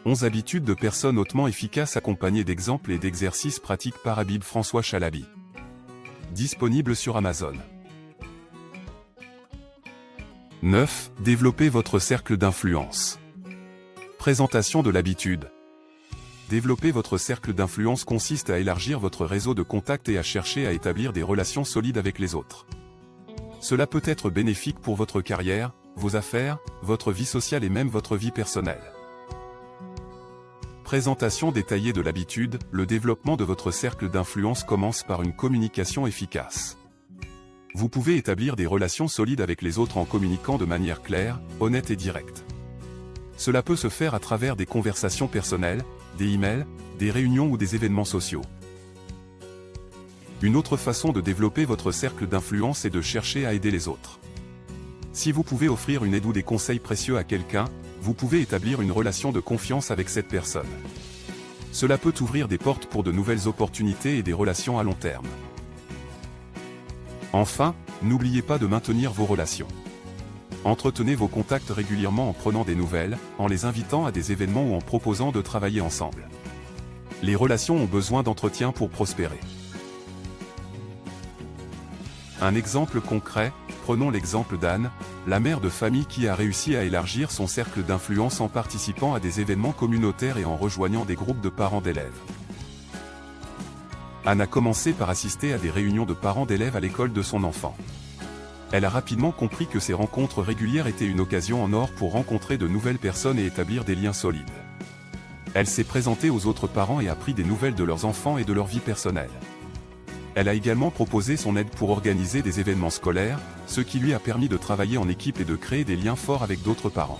11 habitudes de personnes hautement efficaces accompagnées d'exemples et d'exercices pratiques par Habib François Chalabi. Disponible sur Amazon. 9. Développez votre cercle d'influence. Présentation de l'habitude. Développer votre cercle d'influence consiste à élargir votre réseau de contacts et à chercher à établir des relations solides avec les autres. Cela peut être bénéfique pour votre carrière, vos affaires, votre vie sociale et même votre vie personnelle. Présentation détaillée de l'habitude. Le développement de votre cercle d'influence commence par une communication efficace. Vous pouvez établir des relations solides avec les autres en communiquant de manière claire, honnête et directe. Cela peut se faire à travers des conversations personnelles, des emails, des réunions ou des événements sociaux. Une autre façon de développer votre cercle d'influence est de chercher à aider les autres. Si vous pouvez offrir une aide ou des conseils précieux à quelqu'un, vous pouvez établir une relation de confiance avec cette personne. Cela peut ouvrir des portes pour de nouvelles opportunités et des relations à long terme. Enfin, n'oubliez pas de maintenir vos relations. Entretenez vos contacts régulièrement en prenant des nouvelles, en les invitant à des événements ou en proposant de travailler ensemble. Les relations ont besoin d'entretien pour prospérer. Un exemple concret, prenons l'exemple d'Anne, la mère de famille qui a réussi à élargir son cercle d'influence en participant à des événements communautaires et en rejoignant des groupes de parents d'élèves. Anne a commencé par assister à des réunions de parents d'élèves à l'école de son enfant. Elle a rapidement compris que ces rencontres régulières étaient une occasion en or pour rencontrer de nouvelles personnes et établir des liens solides. Elle s'est présentée aux autres parents et a pris des nouvelles de leurs enfants et de leur vie personnelle. Elle a également proposé son aide pour organiser des événements scolaires, ce qui lui a permis de travailler en équipe et de créer des liens forts avec d'autres parents.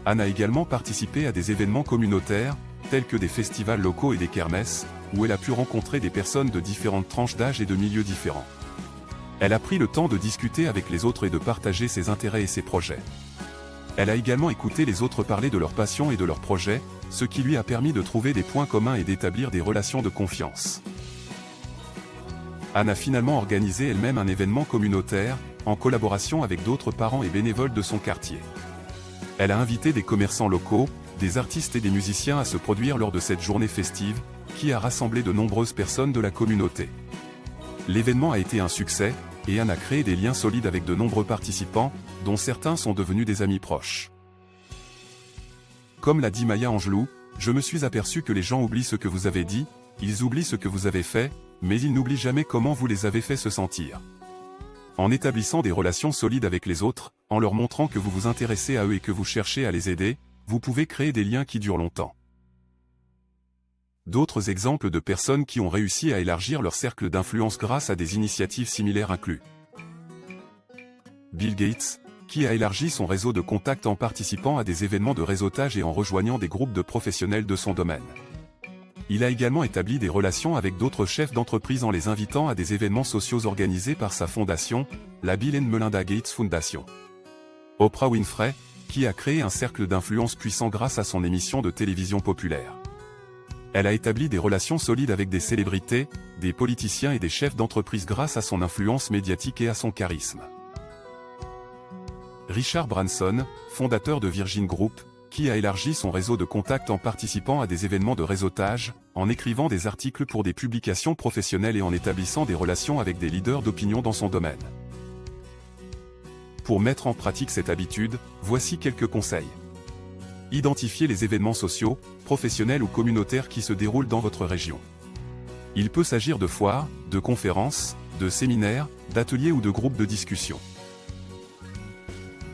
Anne a également participé à des événements communautaires, tels que des festivals locaux et des kermesses, où elle a pu rencontrer des personnes de différentes tranches d'âge et de milieux différents. Elle a pris le temps de discuter avec les autres et de partager ses intérêts et ses projets. Elle a également écouté les autres parler de leurs passions et de leurs projets, ce qui lui a permis de trouver des points communs et d'établir des relations de confiance. Anne a finalement organisé elle-même un événement communautaire, en collaboration avec d'autres parents et bénévoles de son quartier. Elle a invité des commerçants locaux, des artistes et des musiciens à se produire lors de cette journée festive, qui a rassemblé de nombreuses personnes de la communauté. L'événement a été un succès, et Anne a créé des liens solides avec de nombreux participants, dont certains sont devenus des amis proches. Comme l'a dit Maya Angelou, je me suis aperçu que les gens oublient ce que vous avez dit, ils oublient ce que vous avez fait, mais ils n'oublient jamais comment vous les avez fait se sentir. En établissant des relations solides avec les autres, en leur montrant que vous vous intéressez à eux et que vous cherchez à les aider, vous pouvez créer des liens qui durent longtemps. D'autres exemples de personnes qui ont réussi à élargir leur cercle d'influence grâce à des initiatives similaires incluent Bill Gates, qui a élargi son réseau de contacts en participant à des événements de réseautage et en rejoignant des groupes de professionnels de son domaine. Il a également établi des relations avec d'autres chefs d'entreprise en les invitant à des événements sociaux organisés par sa fondation, la Bill & Melinda Gates Foundation. Oprah Winfrey, qui a créé un cercle d'influence puissant grâce à son émission de télévision populaire. Elle a établi des relations solides avec des célébrités, des politiciens et des chefs d'entreprise grâce à son influence médiatique et à son charisme. Richard Branson, fondateur de Virgin Group, qui a élargi son réseau de contacts en participant à des événements de réseautage, en écrivant des articles pour des publications professionnelles et en établissant des relations avec des leaders d'opinion dans son domaine. Pour mettre en pratique cette habitude, voici quelques conseils. Identifiez les événements sociaux, professionnels ou communautaires qui se déroulent dans votre région. Il peut s'agir de foires, de conférences, de séminaires, d'ateliers ou de groupes de discussion.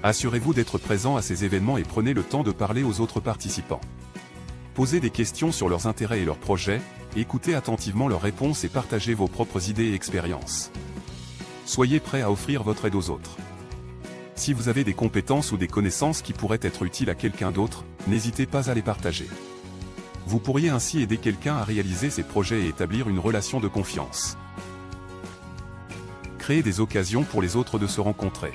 Assurez-vous d'être présent à ces événements et prenez le temps de parler aux autres participants. Posez des questions sur leurs intérêts et leurs projets, écoutez attentivement leurs réponses et partagez vos propres idées et expériences. Soyez prêt à offrir votre aide aux autres. Si vous avez des compétences ou des connaissances qui pourraient être utiles à quelqu'un d'autre, n'hésitez pas à les partager. Vous pourriez ainsi aider quelqu'un à réaliser ses projets et établir une relation de confiance. Créez des occasions pour les autres de se rencontrer.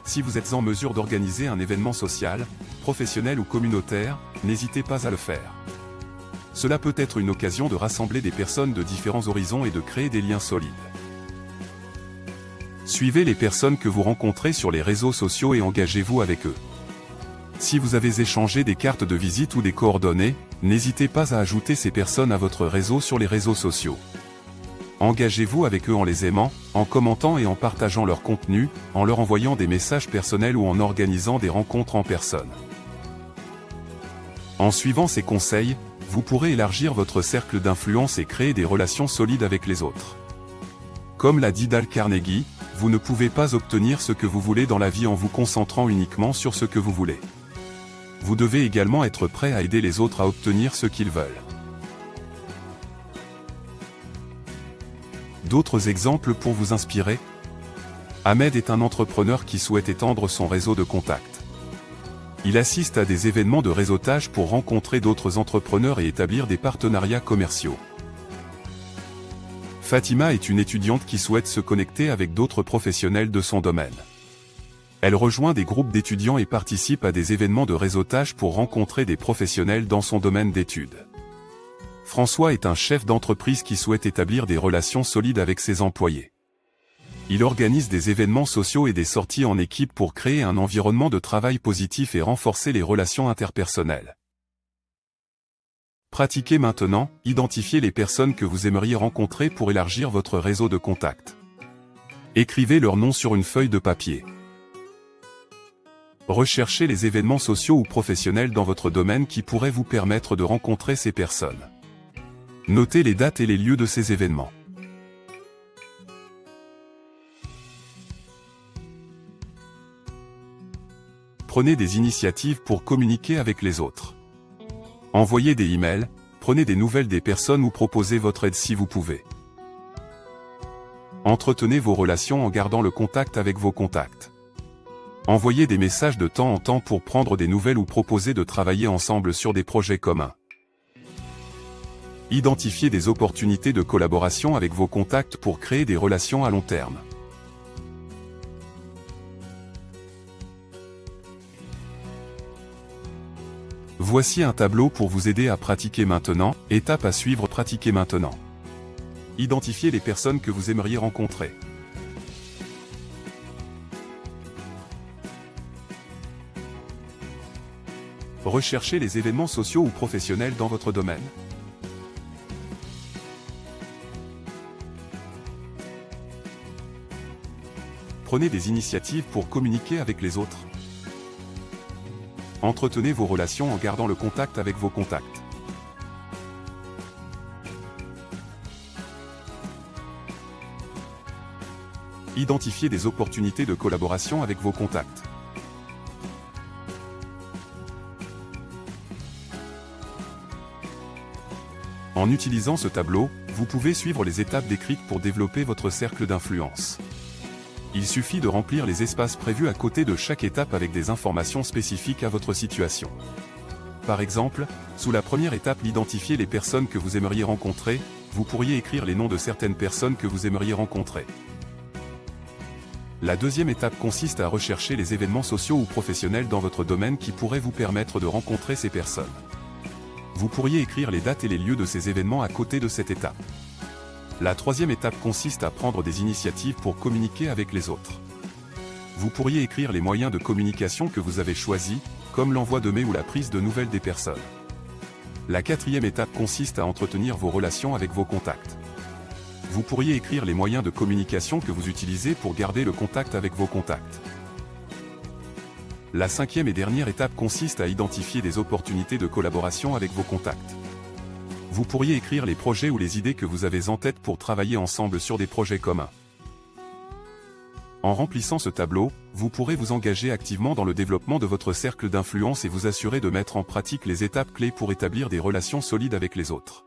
Si vous êtes en mesure d'organiser un événement social, professionnel ou communautaire, n'hésitez pas à le faire. Cela peut être une occasion de rassembler des personnes de différents horizons et de créer des liens solides. Suivez les personnes que vous rencontrez sur les réseaux sociaux et engagez-vous avec eux. Si vous avez échangé des cartes de visite ou des coordonnées, n'hésitez pas à ajouter ces personnes à votre réseau sur les réseaux sociaux. Engagez-vous avec eux en les aimant, en commentant et en partageant leur contenu, en leur envoyant des messages personnels ou en organisant des rencontres en personne. En suivant ces conseils, vous pourrez élargir votre cercle d'influence et créer des relations solides avec les autres. Comme l'a dit Dale Carnegie, vous ne pouvez pas obtenir ce que vous voulez dans la vie en vous concentrant uniquement sur ce que vous voulez. Vous devez également être prêt à aider les autres à obtenir ce qu'ils veulent. D'autres exemples pour vous inspirer? Ahmed est un entrepreneur qui souhaite étendre son réseau de contacts. Il assiste à des événements de réseautage pour rencontrer d'autres entrepreneurs et établir des partenariats commerciaux. Fatima est une étudiante qui souhaite se connecter avec d'autres professionnels de son domaine. Elle rejoint des groupes d'étudiants et participe à des événements de réseautage pour rencontrer des professionnels dans son domaine d'études. François est un chef d'entreprise qui souhaite établir des relations solides avec ses employés. Il organise des événements sociaux et des sorties en équipe pour créer un environnement de travail positif et renforcer les relations interpersonnelles. Pratiquez maintenant, identifiez les personnes que vous aimeriez rencontrer pour élargir votre réseau de contacts. Écrivez leur nom sur une feuille de papier. Recherchez les événements sociaux ou professionnels dans votre domaine qui pourraient vous permettre de rencontrer ces personnes. Notez les dates et les lieux de ces événements. Prenez des initiatives pour communiquer avec les autres. Envoyez des emails, prenez des nouvelles des personnes ou proposez votre aide si vous pouvez. Entretenez vos relations en gardant le contact avec vos contacts. Envoyez des messages de temps en temps pour prendre des nouvelles ou proposer de travailler ensemble sur des projets communs. Identifiez des opportunités de collaboration avec vos contacts pour créer des relations à long terme. Voici un tableau pour vous aider à pratiquer maintenant. Étape à suivre: pratiquer maintenant. Identifiez les personnes que vous aimeriez rencontrer. Recherchez les événements sociaux ou professionnels dans votre domaine. Prenez des initiatives pour communiquer avec les autres. Entretenez vos relations en gardant le contact avec vos contacts. Identifiez des opportunités de collaboration avec vos contacts. En utilisant ce tableau, vous pouvez suivre les étapes décrites pour développer votre cercle d'influence. Il suffit de remplir les espaces prévus à côté de chaque étape avec des informations spécifiques à votre situation. Par exemple, sous la première étape, identifier les personnes que vous aimeriez rencontrer, vous pourriez écrire les noms de certaines personnes que vous aimeriez rencontrer. La deuxième étape consiste à rechercher les événements sociaux ou professionnels dans votre domaine qui pourraient vous permettre de rencontrer ces personnes. Vous pourriez écrire les dates et les lieux de ces événements à côté de cette étape. La troisième étape consiste à prendre des initiatives pour communiquer avec les autres. Vous pourriez écrire les moyens de communication que vous avez choisis, comme l'envoi de mails ou la prise de nouvelles des personnes. La quatrième étape consiste à entretenir vos relations avec vos contacts. Vous pourriez écrire les moyens de communication que vous utilisez pour garder le contact avec vos contacts. La cinquième et dernière étape consiste à identifier des opportunités de collaboration avec vos contacts. Vous pourriez écrire les projets ou les idées que vous avez en tête pour travailler ensemble sur des projets communs. En remplissant ce tableau, vous pourrez vous engager activement dans le développement de votre cercle d'influence et vous assurer de mettre en pratique les étapes clés pour établir des relations solides avec les autres.